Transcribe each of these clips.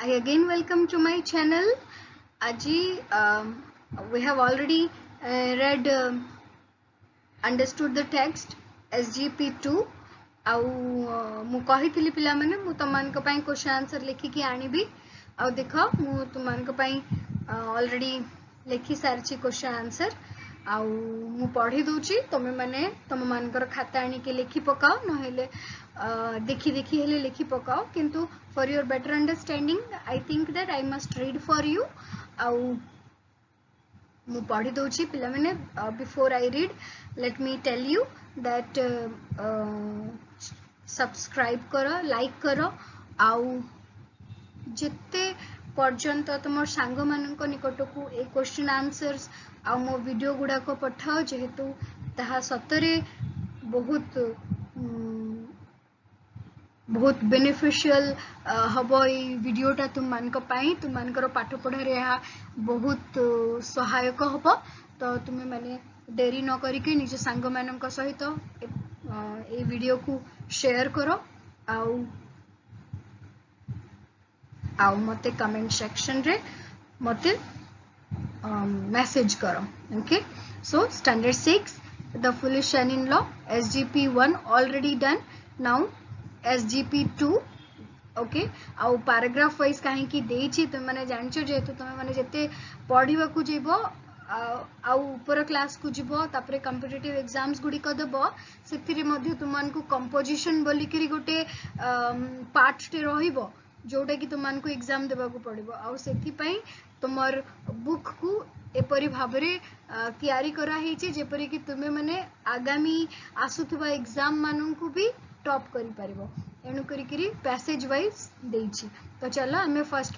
I again welcome to my channel. Aji, we have already read, understood the text SGP2. आउ मु कहिथिली पिला माने मु तमान को पई क्वेश्चन आंसर लिखि कि आनिबी आउ देखो मु तमान को पई ऑलरेडी लिखि सारची क्वेश्चन आंसर आउ मु पढ़ी दूची तमे माने तम मानकर खाता आनी के लिखि पकाओ न हेले देखि देखि हेले लिखि पकाओ किंतु for your better understanding I think that I must read for you आउ मु पढ़ी दूची पिला माने before I read let me tell you that subscribe करो लाइक करो आउ जिते पर्यंत तुम सांग मान निकट को ए क्वेश्चन आंसर्स आ मो वीडियो गुड़ा को पठाओ जेहेतु ताहा सतरे बहुत बहुत बेनिफिशियल हबो ए वीडियोटा तुम मानक पाई तुम मानकर पाठ पढ़ारे यहाँ बहुत सहायक हबो तो तुम्हें माने देरी न करिके निज सांग मानक सहित ए वीडियो को शेयर करो आउ आउ मते कमेंट सेक्शन रे मते मैसेज करो okay so standard 6 the foolish son in law SGP1 already done now SGP2 okay आउ पैराग्राफ वाइज काहे की देछि तुम माने जानछो जेतु तुम माने जते पढिबा को जेबो आउ ऊपर क्लास को जीवो तापरे कॉम्पिटिटिव एग्जाम्स गुडी को देबो सेथिरे मध्ये तुमान को कंपोजिशन बोली करी गोटे पार्ट टे रहिबो जोटा कि तुमान को एग्जाम देबा को पड़िबो आउ सेथि पई तुमर बुक को एपरि भाबरे तयारी करा हेछि जेपरि कि तुमे माने आगामी आसुथबा एग्जाम मानन को भी टॉप करि परिबो एनु करी करी पैसेज वाइज देछि तो चलो हमें फर्स्ट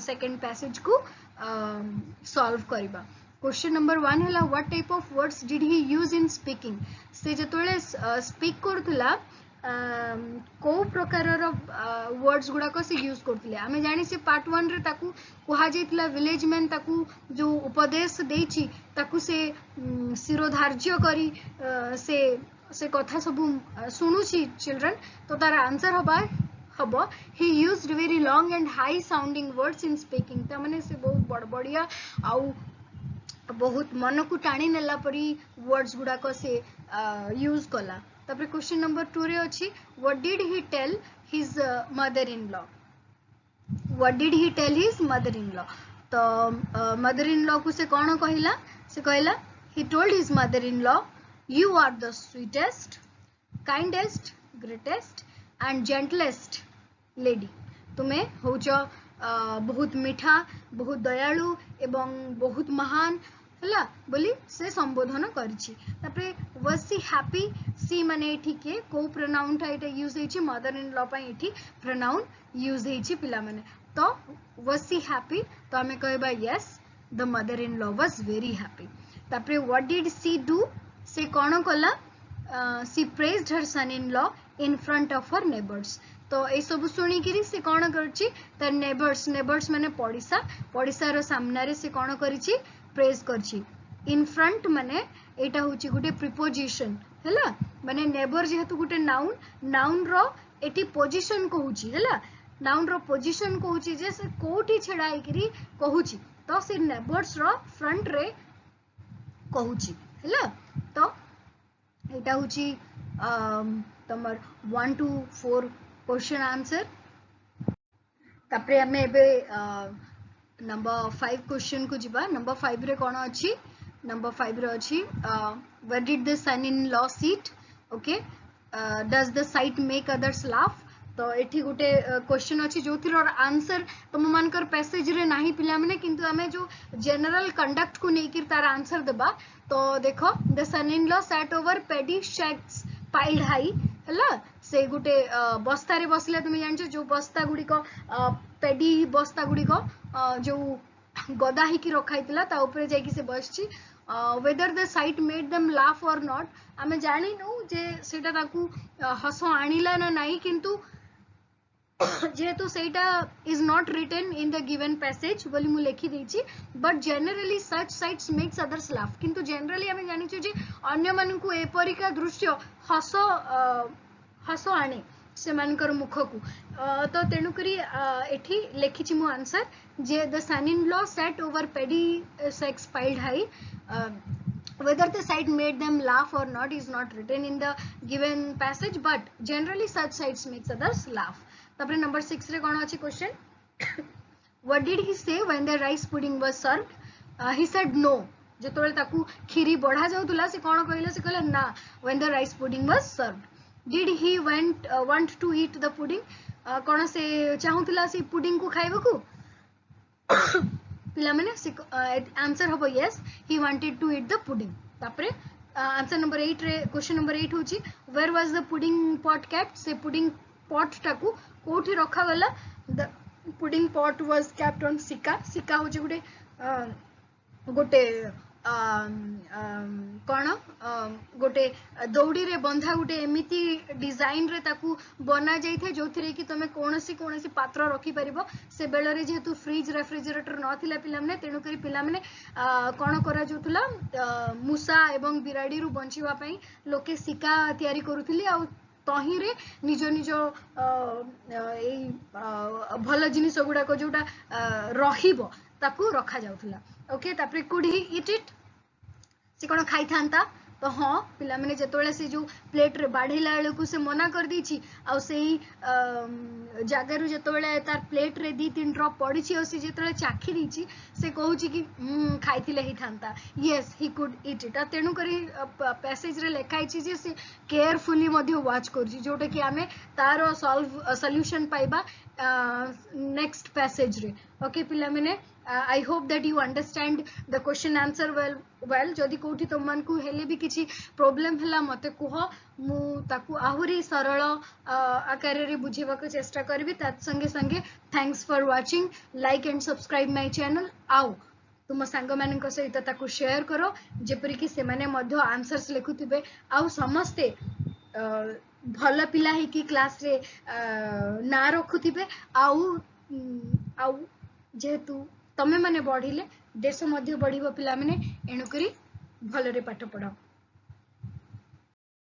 सेकंड पैसेज को सॉल्व करिबा क्वेश्चन नंबर 1 है what type of words did he use in speaking से जतोले स्पीक करथुला को प्रकार वर्ड्स गुड़ा को से यूज करथिले आमे जानि से पार्ट 1 रे ताकू कुहा जेतला विलेज मैन ताकू जो उपदेश देछि ताकू से शिरोधार्य करी से कथा सब सुनुछि चिल्ड्रन तो तार आंसर हबो he used very long and high sounding words in speaking त माने से बहुत बड़बड़िया आउ बहुत मन को टाणी नेला परी वर्ड्स गुड़ा को से यूज कला तापर क्वेश्चन नंबर 2 रे अछि what did he tell his mother in law what did he tell his mother in law तो मदर इन लॉ को से कोन कहिला से कहला he told his mother in law you are the sweetest kindest greatest and gentlest lady तुम्हें होचो बहुत मीठा बहुत दयालु एवं बहुत महान हला बोली से संबोधन करछि तापरे was she happy सी माने एठी के को प्रोनाउन टा एटा यूज हेछि मदर इन लॉ पई एठी प्रोनाउन यूज हेछि पिला माने तो was she happy तो हमें कहबा yes the mother in law was very happy तापरे what did she do से कोन कला she praised her son in law in front of her neighbors तो ए सब सुनी किरी से कोन करछि त नेबर्स माने पड़िसा रो सामना रे से कोन करिछि प्रेज करछि इन फ्रंट माने एटा होछि गुटे प्रीपोजिशन हैला माने नेबर जेहेतु गुटे नाउन रो एटी पोजीशन कहूछि हैला नाउन रो पोजीशन कहूछि जे से कोठी छडाई किरी कहूछि तो से नेबर्स रो फ्रंट रे कहूछि हैला तो एटा होछि तमर 1 to 4 क्वेश्चन आंसर तापरे हमें एबे नंबर 5 क्वेश्चन को जिबा नंबर 5 रे कोन अछि नंबर 5 रे अछि where did the son in law sit okay does the sight make others laugh तो एठी गुटे क्वेश्चन अछि जोथिर आंसर तुम मानकर पैसेज रे नाही पिला माने किंतु हमें जो जनरल कंडक्ट को नेकिर तार आंसर देबा तो देखो the son in law sat over paddy stacks piled high हला से गुटे बस्ता रे बसले तुम जानछ जो बस्ता गुडी को पेडी बस्ता गुडी को जो गदा ही की रखाइतला ता ऊपर जाई कि से बसछि whether the sight made them laugh or not हमें जानि नु जे सेटा ताकू हसो आनिला ना नाही किंतु जेहेतु सेटा is not written in the given passage बोली मु लिखि देछि but generally such sights makes others laugh किंतु generally हमें जानि जे अन्य मन को एपरिका दृश्य हसो आने से मानकर मुख को तो तेणुकरी एठी लेखिछि मो आंसर जे the son in law sat over paddy sacks piled high whether the site made them laugh or not is not written in the given passage, but generally such sites makes others laugh. Tapre number 6 रे कोन अछि question what did he say when the rice pudding was served? He said no. जेतोले ताकू खीरी बढ़ा जाउतुला से कोन कहले से कहले ना when the rice pudding was served. Did he want to eat the pudding? कोन से चाहुतुला से पुडिंग को खाइबो को पिला माने आंसर हबो yes he wanted to eat the pudding. तापरे आंसर नंबर 8 रे क्वेश्चन नंबर 8 होची where was the pudding pot kept? से पुडिंग pot टाकू कोठी रखा गला the pudding pot was kept on सिक्का. सिक्का होची गुटे गोटे कौन गोटे दौड़ी रे बंधा गोटे एमिति डिजाइन रे ताकू बना जाई थे जो थरे कि तमे कोनसी पात्र रखी परिबो से बेल रे जेतु फ्रिज रेफ्रिजरेटर नथिला पिला माने तेनु करी पिला माने कोन करा जोतुला मूसा एवं बिराडी रु बंचिवा पई लोके सिका तयारी करूथिली आ तही रे निज निज भल जिनिस गुडा को जोटा रहिबो ताकू रखा जाउथला. ओके तापरे कुड ही इट इट से कोन खाई थांता तो हाँ पिला माने जेतोले से जो प्लेट रे बाढीला बेले को से मना कर दी आ सेही जागर जेतोले तार प्लेट रे 2-3 ड्रॉप पड़ी छी आ से जेतोले चाखी दी से कहूची कि खाइथिले ही थांता yes he could eat it. तेणु करी पैसेज रे लिखाई छी जे से केयरफुली मध्ये वाच करछि जोटा कि आमे तारो सॉल्यूशन पाइबा नेक्स्ट पैसेज रे. ओके पिला माने I hope that you understand the question answer well जदि कोठी तुमन को हेले भी किछि प्रॉब्लम हला मते कुह मु ताकू आहुरी सरल आकार रे बुझेबा को चेष्टा करबी. तात संगे संगे thanks for watching like and subscribe my channel. आओ तुम सांग मानक सहित ताकू शेयर करो जेपरि कि से माने मध्य आंसर्स लिखुथिबे आउ समस्ते भल पिला हे कि क्लास रे ना रखुथिबे आउ जेतु तमे माने बढ़िले देश मध्य बढ़िबो पिला माने एणुकरी भलरे पाठ पढ़ो.